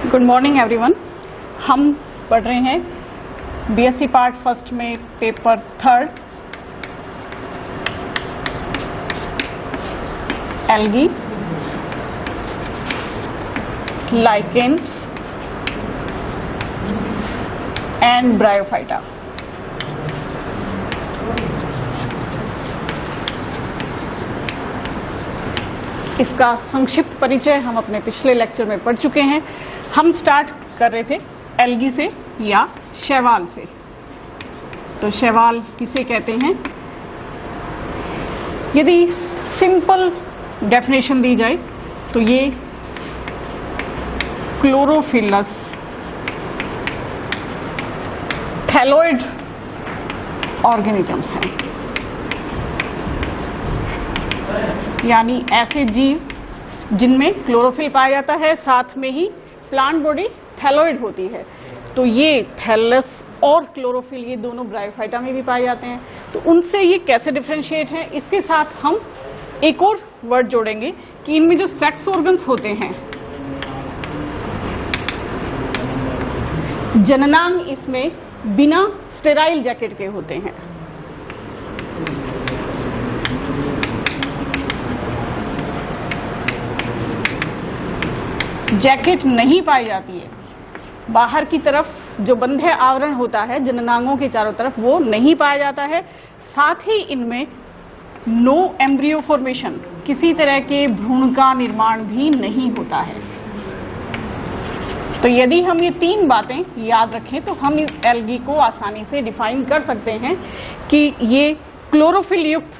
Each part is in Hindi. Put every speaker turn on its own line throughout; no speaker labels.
Good morning everyone. हम पढ़ रहे हैं बीएससी पार्ट फर्स्ट में paper third algae, lichens and bryophyta. इसका संक्षिप्त परिचय हम अपने पिछले लेक्चर में पढ़ चुके हैं। हम स्टार्ट कर रहे थे एल्गी से या शैवाल से। तो शैवाल किसे कहते हैं? यदि सिंपल डेफिनेशन दी जाए तो ये क्लोरोफिलस थैलोइड ऑर्गेनिजम्स हैं, यानी ऐसे जीव जिनमें क्लोरोफिल पाया जाता है, साथ में ही प्लांट बॉडी थैलोइड होती है। तो ये थैलस और क्लोरोफिल ये दोनों ब्रायोफाइटा में भी पाए जाते हैं। तो उनसे ये कैसे डिफरेंशिएट है, इसके साथ हम एक और वर्ड जोड़ेंगे कि इनमें जो सेक्स ऑर्गन्स होते हैं, जननांग इसमें बिना स्टेराइल जैकेट के होते हैं। जैकेट नहीं पाई जाती है, बाहर की तरफ जो बंधे आवरण होता है जननांगों के चारों तरफ वो नहीं पाया जाता है। साथ ही इनमें नो एम्ब्रियो फॉर्मेशन, किसी तरह के भ्रूण का निर्माण भी नहीं होता है। तो यदि हम ये तीन बातें याद रखें तो हम इस एल्गी को आसानी से डिफाइन कर सकते हैं कि ये क्लोरोफिल युक्त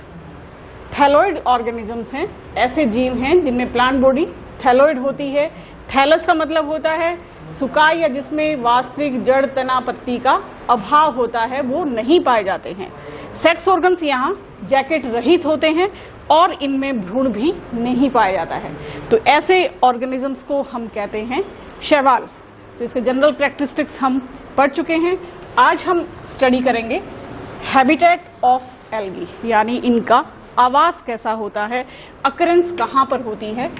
थैलोइड ऑर्गेनिजम्स हैं, ऐसे जीव हैं जिनमें प्लांट बॉडी थैलोइड होती है। थैलस का मतलब होता है सुकाय या जिसमें वास्तविक जड़ तना पत्ती का अभाव होता है, वो नहीं पाए जाते हैं। सेक्स ऑर्गन्स यहाँ जैकेट रहित होते हैं और इनमें भ्रूण भी नहीं पाया जाता है। तो ऐसे ऑर्गेनिजम्स को हम कहते हैं शैवाल। तो इसके जनरल कैरेक्टरिस्टिक्स हम पढ़ चुके हैं। आज हम स्टडी करेंगे हैबिटेट ऑफ एल्गी, यानी इनका आवास कैसा होता है, अकरेंस कहाँ पर होती है।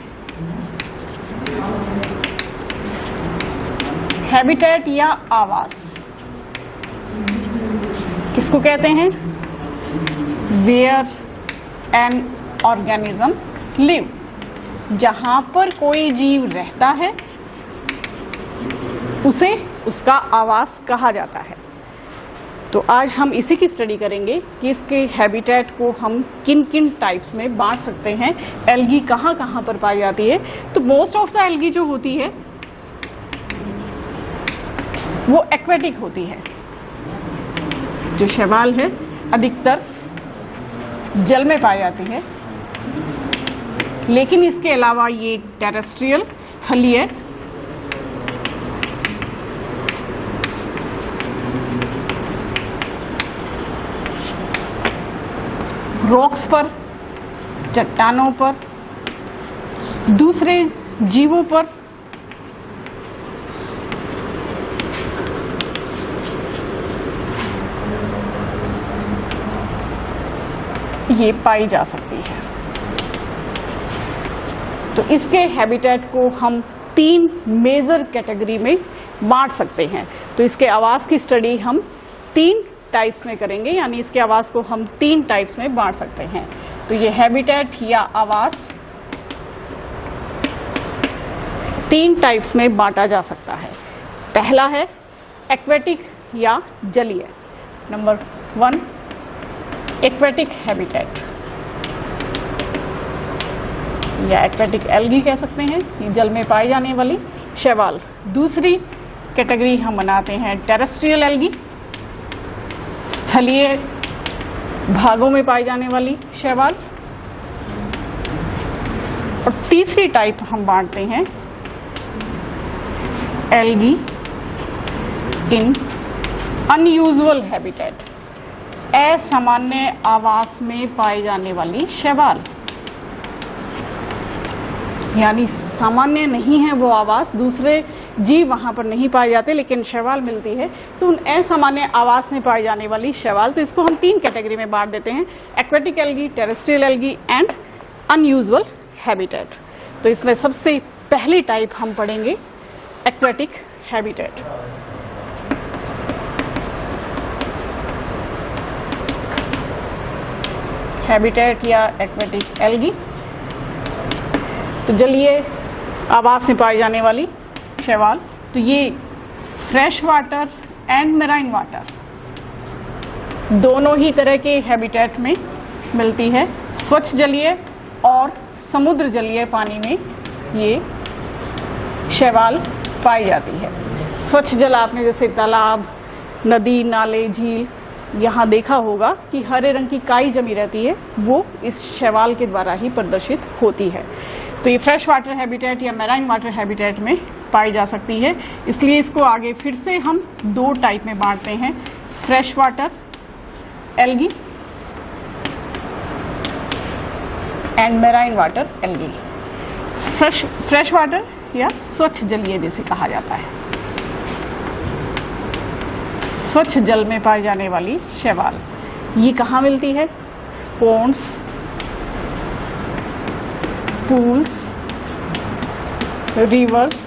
हैबिटेट या आवास किसको कहते हैं? वेयर एन ऑर्गेनिज्म लिव, जहां पर कोई जीव रहता है उसे उसका आवास कहा जाता है। तो आज हम इसी की स्टडी करेंगे कि इसके हैबिटेट को हम किन किन टाइप्स में बांट सकते हैं, एल्गी कहाँ कहाँ पर पाई जाती है। तो मोस्ट ऑफ द एल्गी जो होती है वो एक्वेटिक होती है। जो शैवाल है अधिकतर जल में पाई जाती है, लेकिन इसके अलावा ये टेरेस्ट्रियल स्थलीय रॉक्स पर, चट्टानों पर, दूसरे जीवों पर ये पाई जा सकती है। तो इसके हैबिटेट को हम तीन मेजर कैटेगरी में बांट सकते हैं। तो इसके आवास की स्टडी हम तीन टाइप्स में करेंगे, यानी इसके आवास को हम तीन टाइप्स में बांट सकते हैं। तो ये हैबिटेट या आवास तीन टाइप्स में बांटा जा सकता है। पहला है एक्वेटिक या जलीय। नंबर 1 एक्वेटिक हैबिटेट या एक्वेटिक एल्गी कह सकते हैं, ये जल में पाई जाने वाली शैवाल। दूसरी कैटेगरी हम बनाते हैं टेरेस्ट्रियल एल्गी, स्थलीय भागों में पाई जाने वाली शैवाल। और तीसरी टाइप हम बांटते हैं एल्गी इन अनयूजुअल हैबिटेट, असामान्य आवास में पाई जाने वाली शैवाल। यानी सामान्य नहीं है वो आवास, दूसरे जीव वहां पर नहीं पाए जाते लेकिन शैवाल मिलती है, तो उन असामान्य आवास में पाई जाने वाली शैवाल। तो इसको हम तीन कैटेगरी में बांट देते हैं, aquatic algae, terrestrial algae and unusual habitat. तो इसमें सबसे पहली टाइप हम पढ़ेंगे एक्वेटिक हैबिटेट। हैबिटेट या एक्वेटिक एल्गी, तो जलीय आवास में पाई जाने वाली शैवाल। तो ये fresh water and marine water दोनों ही तरह के हैबिटेट में मिलती है। स्वच्छ जलीय और समुद्र जलीय पानी में ये शैवाल पाई जाती है। स्वच्छ जल आपने जैसे तालाब, नदी, नाले, झील, यहाँ देखा होगा कि हरे रंग की काई जमी रहती है, वो इस शैवाल के द्वारा ही प्रदर्शित होती है। तो ये फ्रेश वाटर हैबिटेट या मैराइन वाटर हैबिटेट में पाई जा सकती है। इसलिए इसको आगे फिर से हम दो टाइप में बांटते हैं, fresh water algae and marine water algae. Fresh water या स्वच्छ जलीय जिसे कहा जाता है, स्वच्छ जल में पाई जाने वाली शैवाल। ये कहाँ मिलती है? पोन्ड्स, पूल्स, रिवर्स,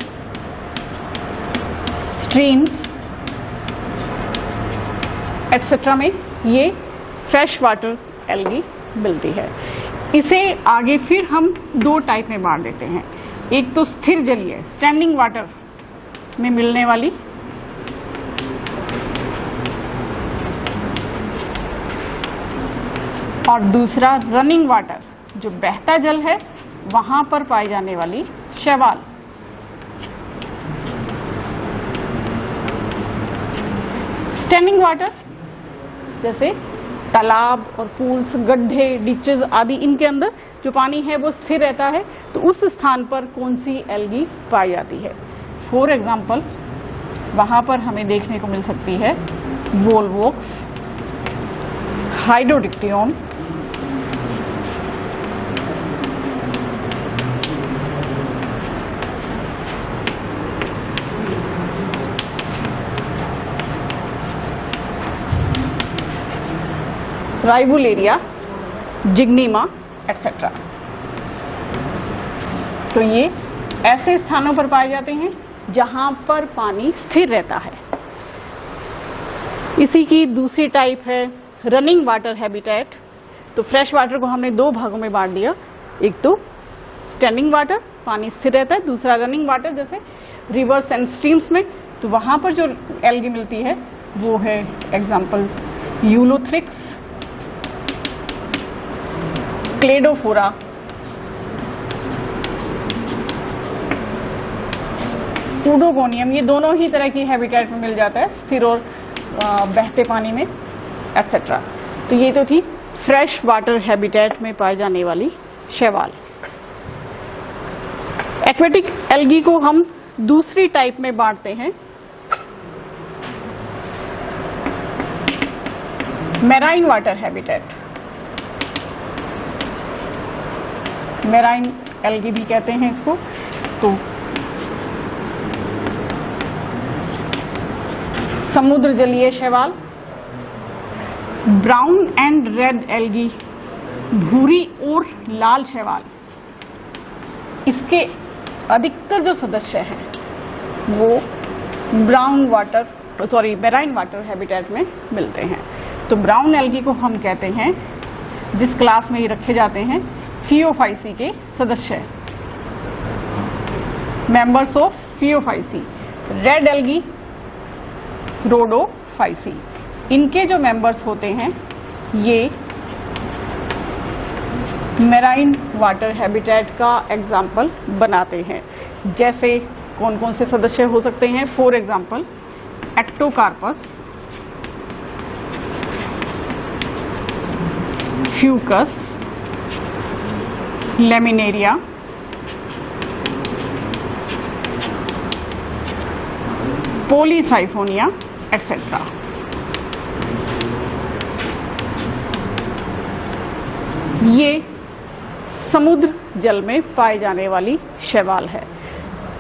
स्ट्रीम्स एटसेट्रा में ये फ्रेश वाटर एल्गी मिलती है। इसे आगे फिर हम दो टाइप में बांट देते हैं। एक तो स्थिर जलीय स्टैंडिंग वाटर में मिलने वाली, और दूसरा रनिंग वाटर जो बहता जल है वहां पर पाई जाने वाली शैवाल। स्टैंडिंग वाटर जैसे तालाब और पूल्स, गड्ढे, डिचेस आदि, इनके अंदर जो पानी है वो स्थिर रहता है, तो उस स्थान पर कौन सी एल्गी पाई जाती है? फॉर एग्जाम्पल वहां पर हमें देखने को मिल सकती है वोलवोक्स, हाइड्रोडिक्टियम, राइबुलेरिया, जिग्नीमा एटसेट्रा। तो ये ऐसे स्थानों पर पाए जाते हैं जहां पर पानी स्थिर रहता है। इसी की दूसरी टाइप है रनिंग वाटर हैबिटेट। तो फ्रेश वाटर को हमने दो भागों में बांट दिया, एक तो स्टैंडिंग वाटर पानी स्थिर रहता है, दूसरा रनिंग वाटर जैसे रिवर्स एंड स्ट्रीम्स में। तो वहां पर जो एल्गी मिलती है वो है एग्जाम्पल यूलोथ्रिक्स, क्लेडोफोरा, ऊडोगोनियम। ये दोनों ही तरह की हैबिटेट में मिल जाता है, स्थिर और बहते पानी में एटसेट्रा। तो ये तो थी फ्रेश वाटर हैबिटेट में पाई जाने वाली शैवाल। एक्वेटिक एल्गी को हम दूसरी टाइप में बांटते हैं, marine water habitat. Marine algae भी कहते हैं इसको। तो समुद्र जलीय शैवाल, ब्राउन एंड रेड एल्गी, भूरी और लाल शैवाल। इसके अधिकतर जो सदस्य हैं वो मैराइन वाटर हैबिटेट में मिलते हैं। तो ब्राउन एल्गी को हम कहते हैं, जिस क्लास में ये रखे जाते हैं, फियोफाइसी के सदस्य, members of Phaeophyceae. Red algae Rhodophyceae. इनके जो मेंबर्स होते हैं ये मैराइन वाटर हैबिटेट का एग्जाम्पल बनाते हैं। जैसे कौन कौन से सदस्य हो सकते हैं? For example Ectocarpus, Fucus, Laminaria, Polysiphonia etcetera. ये समुद्र जल में पाए जाने वाली शैवाल है।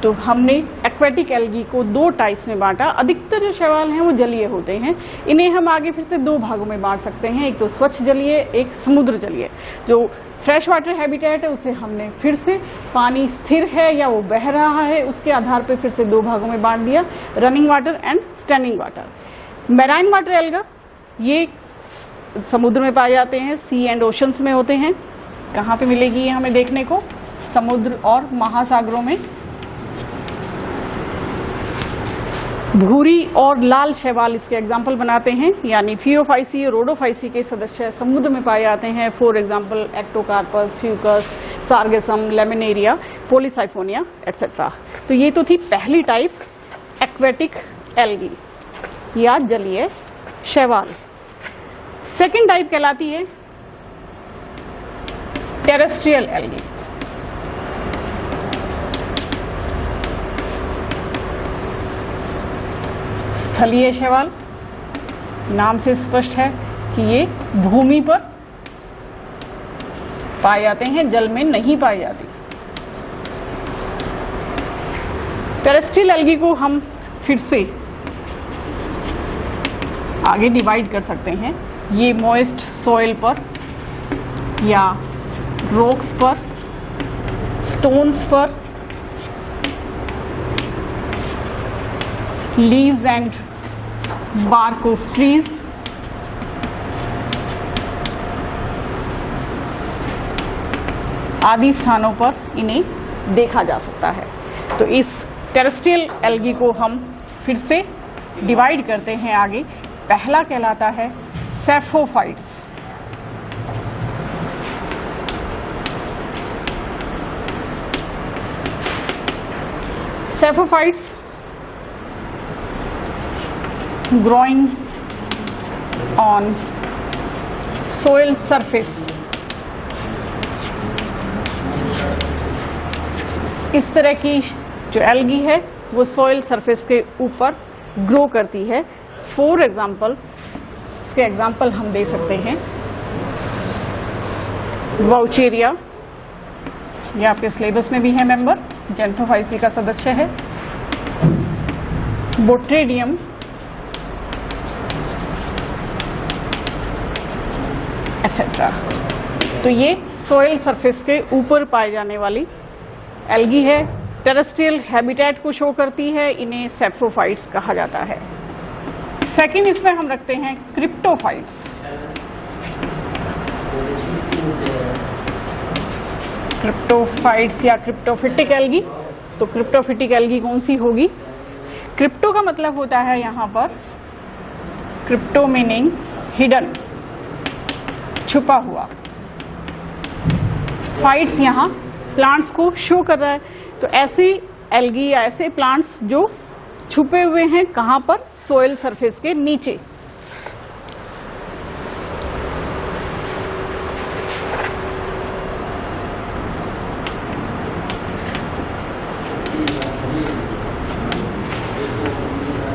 तो हमने एक्वेटिक एल्गी को दो टाइप्स में बांटा। अधिकतर जो शैवाल हैं वो जलीय होते हैं। इन्हें हम आगे फिर से दो भागों में बांट सकते हैं, एक तो स्वच्छ जलीय, एक समुद्र जलीय। जो फ्रेश वाटर हैबिटेट है उसे हमने फिर से पानी स्थिर है या वो बह रहा है उसके आधार पर फिर से दो भागों में बांट दिया, running water and standing water. Marine water alga ये समुद्र में पाए जाते हैं, सी एंड ओशंस में होते हैं। कहाँ पे मिलेगी ये हमें देखने को? समुद्र और महासागरों में। भूरी और लाल शैवाल इसके एग्जाम्पल बनाते हैं, यानी फियोफाइसी और रोडोफाइसी के सदस्य समुद्र में पाए जाते हैं। For example Ectocarpus, Fucus, Sargassum, Laminaria, Polysiphonia etcetera. तो ये तो थी पहली टाइप एक्वेटिक एल्गी या जलीय शैवाल। सेकेंड टाइप कहलाती है टेरेस्ट्रियल एल्गी। स्थलीय शैवाल, नाम से स्पष्ट है कि ये भूमि पर पाए जाते हैं, जल में नहीं पाई जाती। टेरेस्ट्रियल एल्गी को हम फिर से आगे डिवाइड कर सकते हैं। ये मॉइस्ट सॉइल पर या रॉक्स पर, स्टोन्स पर, leaves and bark of trees, आदि स्थानों पर इन्हें देखा जा सकता है। तो इस टेरेस्ट्रियल एल्गी को हम फिर से डिवाइड करते हैं आगे। पहला कहलाता है सेफोफाइट्स। सेफोफाइट्स growing on soil surface। इस तरह की जो एल्गी है वो सॉइल सरफेस के ऊपर ग्रो करती है। फॉर एग्जाम्पल, इसके एग्जाम्पल हम दे सकते हैं वाउचेरिया, ये आपके सिलेबस में भी है मेंबर, जेंथोफाइसी का सदस्य है। बोट्रेडियम, एटसेट्रा। तो ये सॉइल सरफेस के ऊपर पाए जाने वाली एल्गी है, टेरेस्ट्रियल हैबिटेट को शो करती है, इन्हें सेफोफाइट्स कहा जाता है। सेकंड इसमें हम रखते हैं क्रिप्टोफाइट्स। क्रिप्टोफाइट्स या क्रिप्टोफिटिक एल्गी। तो क्रिप्टोफिटिक एल्गी कौन सी होगी? क्रिप्टो का मतलब होता है यहाँ पर, क्रिप्टो मीनिंग हिडन, छुपा हुआ। फाइट्स यहाँ प्लांट्स को शो कर रहा है। तो ऐसी एल्गी या ऐसे प्लांट्स जो छुपे हुए हैं कहां पर? सोइल सरफेस के नीचे।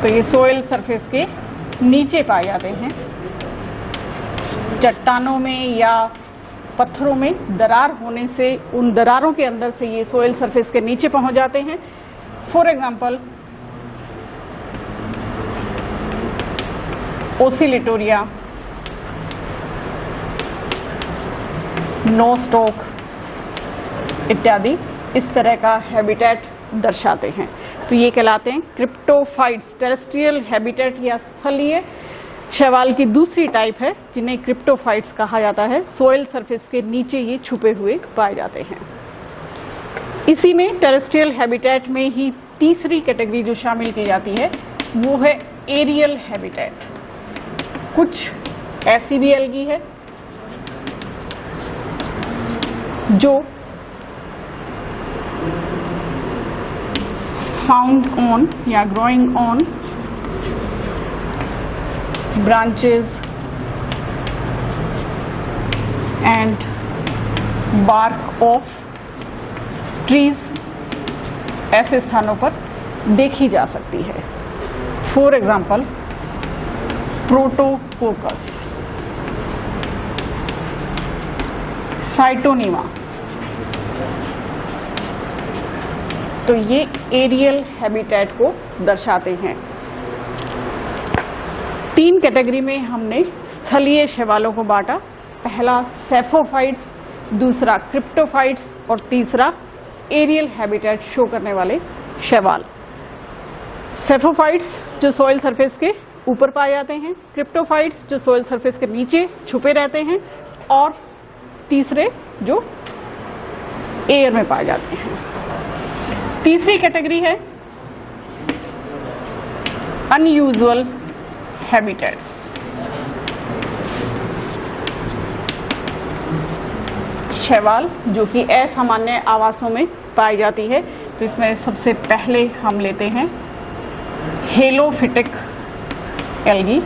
तो ये सोइल सरफेस के नीचे पाए जाते हैं। चट्टानों में या पत्थरों में दरार होने से उन दरारों के अंदर से ये सोइल सरफेस के नीचे पहुंच जाते हैं। फॉर एग्जाम्पल ओसिलेटोरिया, नोस्टॉक इत्यादि इस तरह का हैबिटेट दर्शाते हैं। तो ये कहलाते हैं क्रिप्टोफाइट्स। टेरेस्ट्रियल हैबिटेट या स्थलीय शैवाल की दूसरी टाइप है जिन्हें क्रिप्टोफाइट्स कहा जाता है। सोइल सरफेस के नीचे ये छुपे हुए पाए जाते हैं। इसी में टेरेस्ट्रियल हैबिटेट में ही तीसरी कैटेगरी जो शामिल की जाती है वो है एरियल हैबिटेट। कुछ ऐसी भी एल्गी है जो फाउंड ऑन या growing on branches and bark of trees ऐसे स्थानों पर देखी जा सकती है। फॉर एग्जाम्पल प्रोटोकोकस, साइटोनीमा, तो ये एरियल हैबिटेट को दर्शाते हैं। 3 कैटेगरी में हमने स्थलीय शैवालों को बांटा। पहला सेफोफाइट्स, दूसरा क्रिप्टोफाइट्स और तीसरा एरियल हैबिटेट शो करने वाले शैवाल। सेफोफाइट्स जो सॉइल सरफेस के ऊपर पाए जाते हैं, क्रिप्टोफाइट्स जो सॉइल सरफेस के नीचे छुपे रहते हैं, और तीसरे जो एयर में पाए जाते हैं। तीसरी कैटेगरी है अनयूजुअल हैबिटेट्स। शैवाल जो कि असामान्य आवासों में पाई जाती है। तो इसमें सबसे पहले हम लेते हैं हेलोफिटिक एल्गी।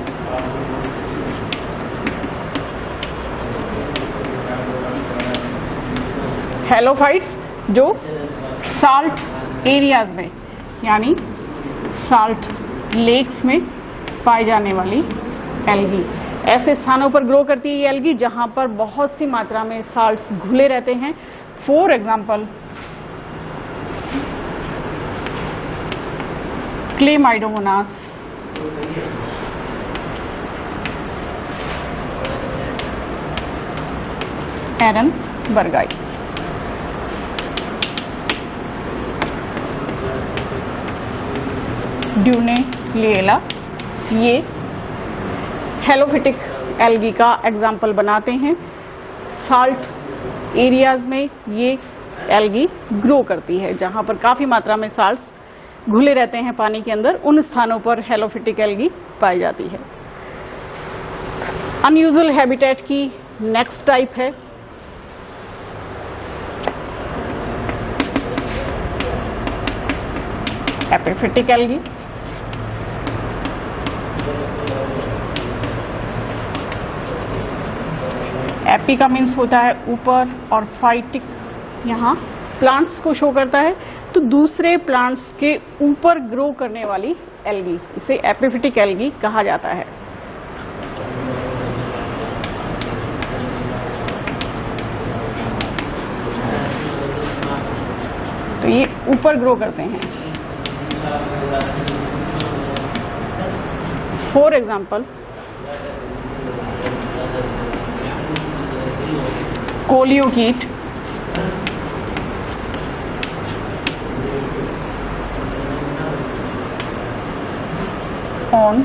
हेलोफाइट्स जो साल्ट एरियाज में यानी साल्ट लेक्स में पाई जाने वाली एल्गी, ऐसे स्थानों पर ग्रो करती है ये एल्गी जहां पर बहुत सी मात्रा में साल्ट्स घुले रहते हैं। For example Chlamydomonas, Ehrenbergii. Dunaliella, ये हेलोफिटिक एल्गी का एग्जाम्पल बनाते हैं। साल्ट एरियाज में ये एल्गी ग्रो करती है जहां पर काफी मात्रा में साल्ट्स घुले रहते हैं पानी के अंदर, उन स्थानों पर हेलोफिटिक एल्गी पाई जाती है। अनयूजुअल हैबिटेट की नेक्स्ट टाइप है एपिफिटिक एल्गी। एपी का मीन्स होता है ऊपर और फाइटिक यहाँ प्लांट्स को शो करता है, तो दूसरे प्लांट्स के ऊपर ग्रो करने वाली एल्गी, इसे एपिफिटिक एल्गी कहा जाता है। तो ये ऊपर ग्रो करते हैं। For example Coleochaete, on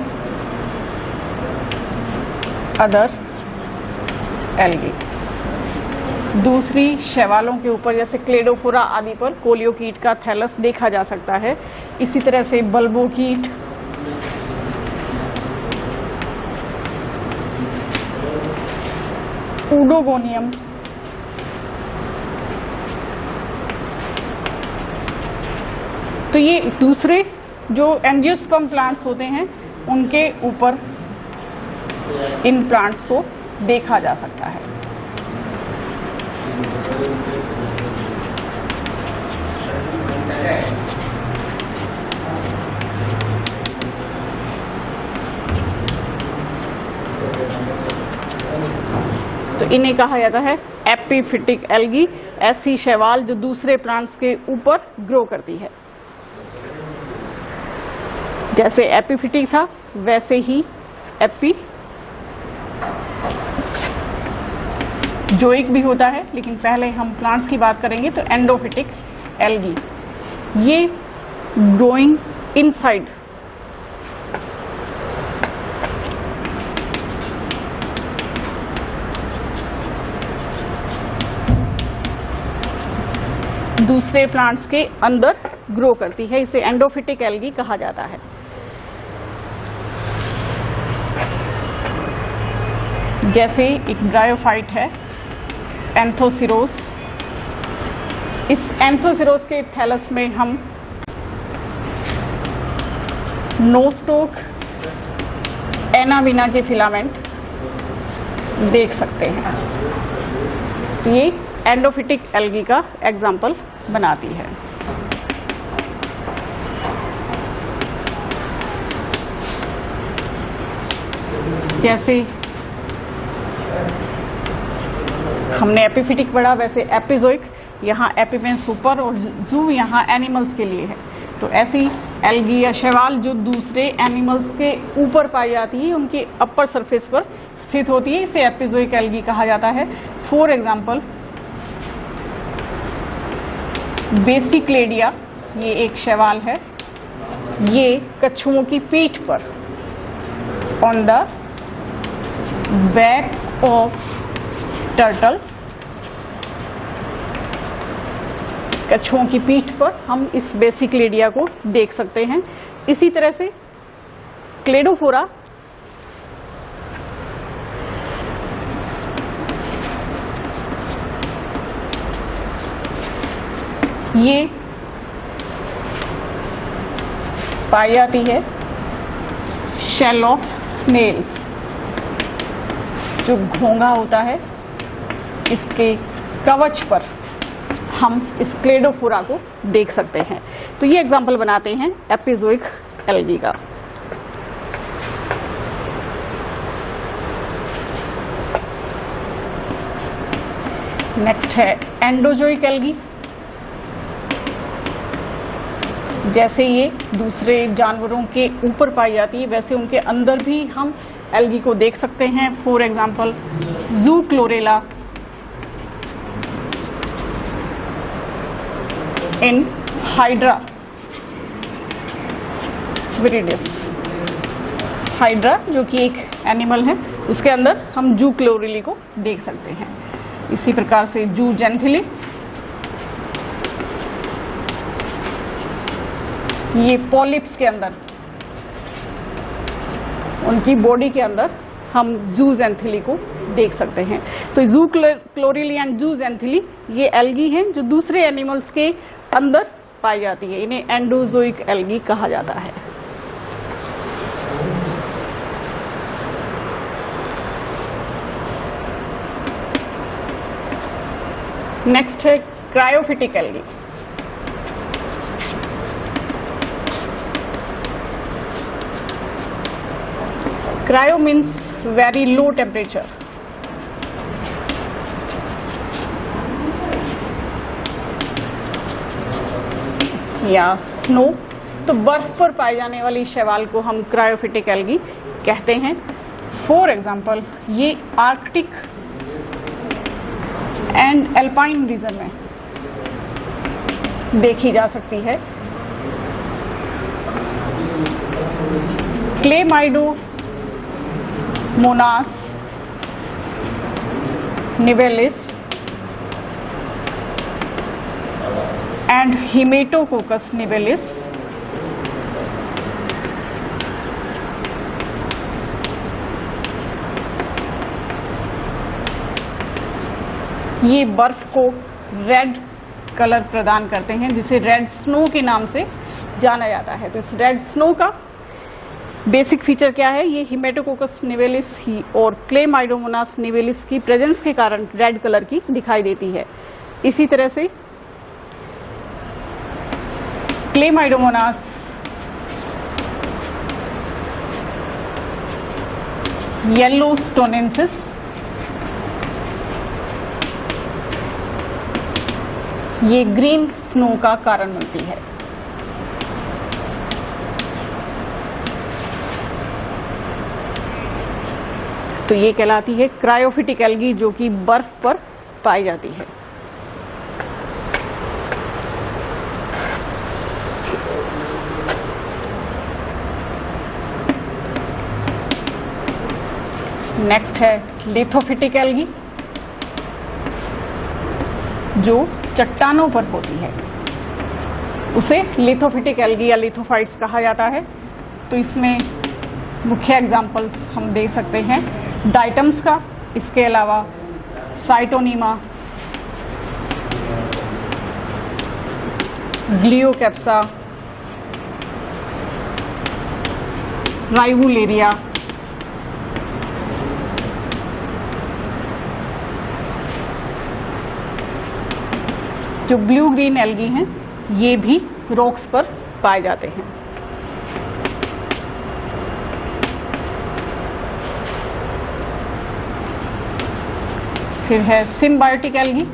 other algae. दूसरी शैवालों के ऊपर जैसे क्लेडोफोरा आदि पर कोलियोकीट का थैलस देखा जा सकता है। इसी तरह से बल्बोकीट, ऊडोगोनियम, तो ये दूसरे जो एंजियोस्पर्म प्लांट्स होते हैं उनके ऊपर इन प्लांट्स को देखा जा सकता है। तो इन्हें कहा जाता है एपिफिटिक एल्गी, ऐसी शैवाल जो दूसरे प्लांट्स के ऊपर ग्रो करती है। जैसे एपिफिटिक था वैसे ही जोइक भी होता है, लेकिन पहले हम प्लांट्स की बात करेंगे। तो एंडोफिटिक एल्गी, ये ग्रोइंग इनसाइड दूसरे प्लांट्स के अंदर ग्रो करती है, इसे एंडोफिटिक एल्गी कहा जाता है। जैसे एक ब्रायोफाइट है एंथोसिरोस, इस एंथोसिरोस के थैलस में हम नोस्टोक एनाविना के फिलामेंट देख सकते हैं। तो ये एंडोफिटिक एल्गी का एग्जाम्पल बनाती है। जैसे हमने एपिफिटिक पढ़ा, वैसे एपिजोइक यहाँ एपिपेंस ऊपर और जू यहाँ एनिमल्स के लिए है। तो ऐसी एल्गी या शैवाल जो दूसरे एनिमल्स के ऊपर पाई जाती है, उनके अपर सरफेस पर स्थित होती है, इसे एपिजोइक एल्गी कहा जाता है। फॉर एग्जाम्पल बेसिक्लेडिया, ये एक शैवाल है, ये कछुओं की पीठ पर on the back of turtles, कछुओं की पीठ पर हम इस बेसिक्लेडिया को देख सकते हैं। इसी तरह से क्लेडोफोरा, ये पाई जाती है शेल ऑफ स्नेल्स, जो घोंघा होता है इसके कवच पर हम इस क्लेडोफोरा को देख सकते हैं। तो ये एग्जाम्पल बनाते हैं एपिजोइक एल्गी का। नेक्स्ट है एंडोजोइक एल्गी। जैसे ये दूसरे जानवरों के ऊपर पाई जाती है, वैसे उनके अंदर भी हम एल्गी को देख सकते हैं। For example Zoochlorella in Hydra viridis. Hydra जो कि एक एनिमल है, उसके अंदर हम ज़ूक्लोरेली को देख सकते हैं। इसी प्रकार से ज़ूजेंथिली, ये पॉलिप्स के अंदर, उनकी बॉडी के अंदर हम ज़ूजेंथिली को देख सकते हैं। तो ज़ूक्लोरेली एंड ज़ूजेंथिली ये एल्गी हैं जो दूसरे एनिमल्स के अंदर पाई जाती है, इन्हें एंडोजोइक एल्गी कहा जाता है। नेक्स्ट है cryophytic algae. Cryo means very low temperature. या स्नो, तो बर्फ पर पाई जाने वाली शैवाल को हम क्रायोफिटिक एल्गी कहते हैं। फॉर एग्जाम्पल ये आर्कटिक एंड एल्पाइन रीजन में देखी जा सकती है। क्लेमाइडोमोनास निवेलिस एंड हेमेटोकोकस निवेलिस ये बर्फ को रेड कलर प्रदान करते हैं, जिसे रेड स्नो के नाम से जाना जाता है। तो इस रेड स्नो का बेसिक फीचर क्या है? ये हेमेटोकोकस निवेलिस और क्लेमाइडोमोनास निवेलिस की प्रेजेंस के कारण रेड कलर की दिखाई देती है। इसी तरह से क्लेमाइडोमोनास येलोस्टोनेंसिस ये ग्रीन स्नो का कारण बनती है। तो ये कहलाती है क्रायोफिटिक एल्गी, जो कि बर्फ पर पाई जाती है। नेक्स्ट है लिथोफिटिक एल्गी, जो चट्टानों पर होती है, उसे लिथोफिटिक एल्गी या लिथोफाइट्स कहा जाता है। तो इसमें मुख्य एग्जाम्पल्स हम देख सकते हैं डाइटम्स का, इसके अलावा साइटोनीमा, ग्लियोकैप्सा, राइवुलेरिया, जो ब्लू ग्रीन एल्गी हैं ये भी रॉक्स पर पाए जाते हैं। फिर है सिम्बायोटिक एल्गी,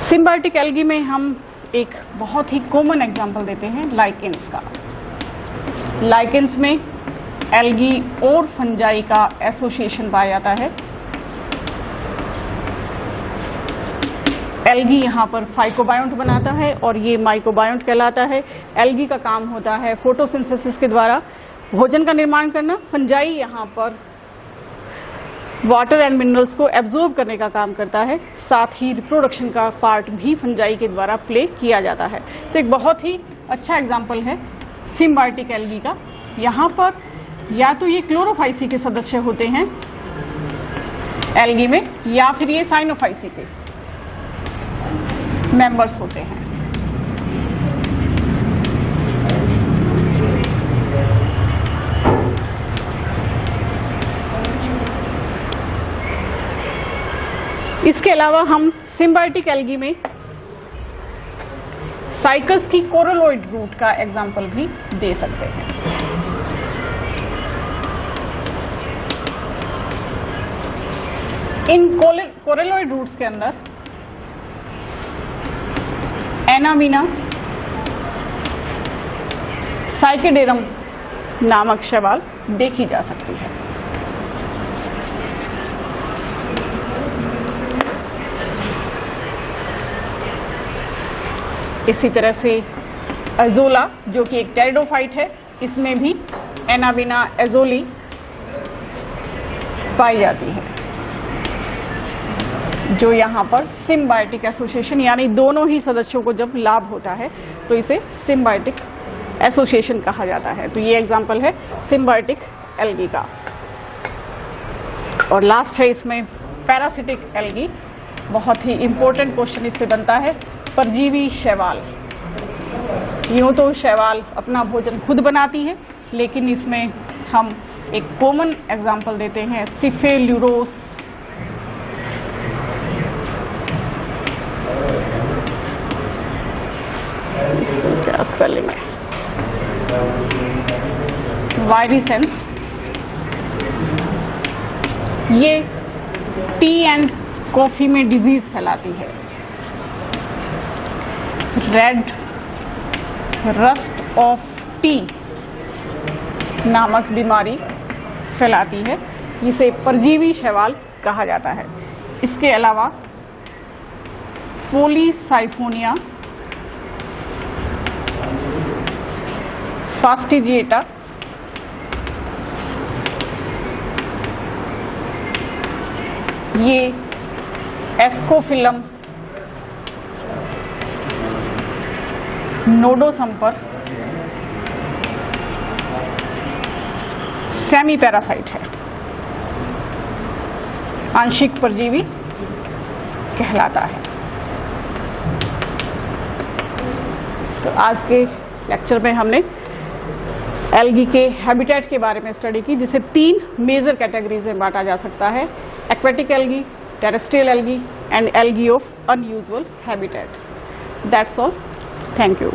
सिम्बायोटिक एल्गी में हम एक बहुत ही कॉमन एग्जांपल देते हैं लाइकेंस का। लाइकेंस में एल्गी और फंजाई का एसोसिएशन पाया जाता है। एल्गी यहाँ पर फाइकोबायोंट बनाता है और ये माइकोबायोंट कहलाता है। एल्गी का काम होता है फोटोसिंथेसिस के द्वारा भोजन का निर्माण करना। फंजाई यहाँ पर वाटर एंड मिनरल्स को एब्जॉर्ब करने का काम करता है। साथ ही रिप्रोडक्शन का पार्ट भी फंजाई के द्वारा प्ले किया जाता है। तो एक बहुत ही अच्छा एग्जाम्पल है सिम्बायोटिक एल्गी का। यहाँ पर या तो ये क्लोरोफाइसी के सदस्य होते हैं एल्गी में, या फिर ये साइनोफाइसी के मेंबर्स होते हैं। इसके अलावा हम सिम्बायोटिक एल्गी में साइकस की कोरलोइड रूट का एग्जाम्पल भी दे सकते हैं। इन कोरलोइड रूट्स के अंदर एनावीना, साइकेडेरम नामक शैवाल देखी जा सकती है। इसी तरह से एजोला जो कि एक टेरिडोफाइट है, इसमें भी एनावीना एजोली पाई जाती है, जो यहाँ पर सिम्बायोटिक एसोसिएशन यानी दोनों ही सदस्यों को जब लाभ होता है तो इसे सिम्बायोटिक एसोसिएशन कहा जाता है। तो ये एग्जाम्पल है सिम्बायोटिक एल्गी का। और लास्ट है इसमें पैरासिटिक एल्गी। बहुत ही इंपॉर्टेंट क्वेश्चन इस पे बनता है, परजीवी शैवाल। यूं तो शैवाल अपना भोजन खुद बनाती है, लेकिन इसमें हम एक कॉमन एग्जाम्पल देते हैं सिफेल्यूरोस, क्या स्पेलिंग है, वायरिसेंस। ये टी एंड कॉफी में डिजीज फैलाती है। रेड रस्ट ऑफ टी नामक बीमारी फैलाती है, जिसे परजीवी शैवाल कहा जाता है। इसके अलावा पोलीसाइफोनिया फास्टिजिएटा, ये एस्कोफिलम नोडोसम पर सेमी पैरासाइट है, आंशिक परजीवी कहलाता है। तो आज के लेक्चर में हमने एल्गी के हैबिटेट के बारे में स्टडी की, जिसे 3 मेजर कैटेगरीज में बांटा जा सकता है: aquatic algae, terrestrial algae and algae of unusual habitat. That's all. Thank you.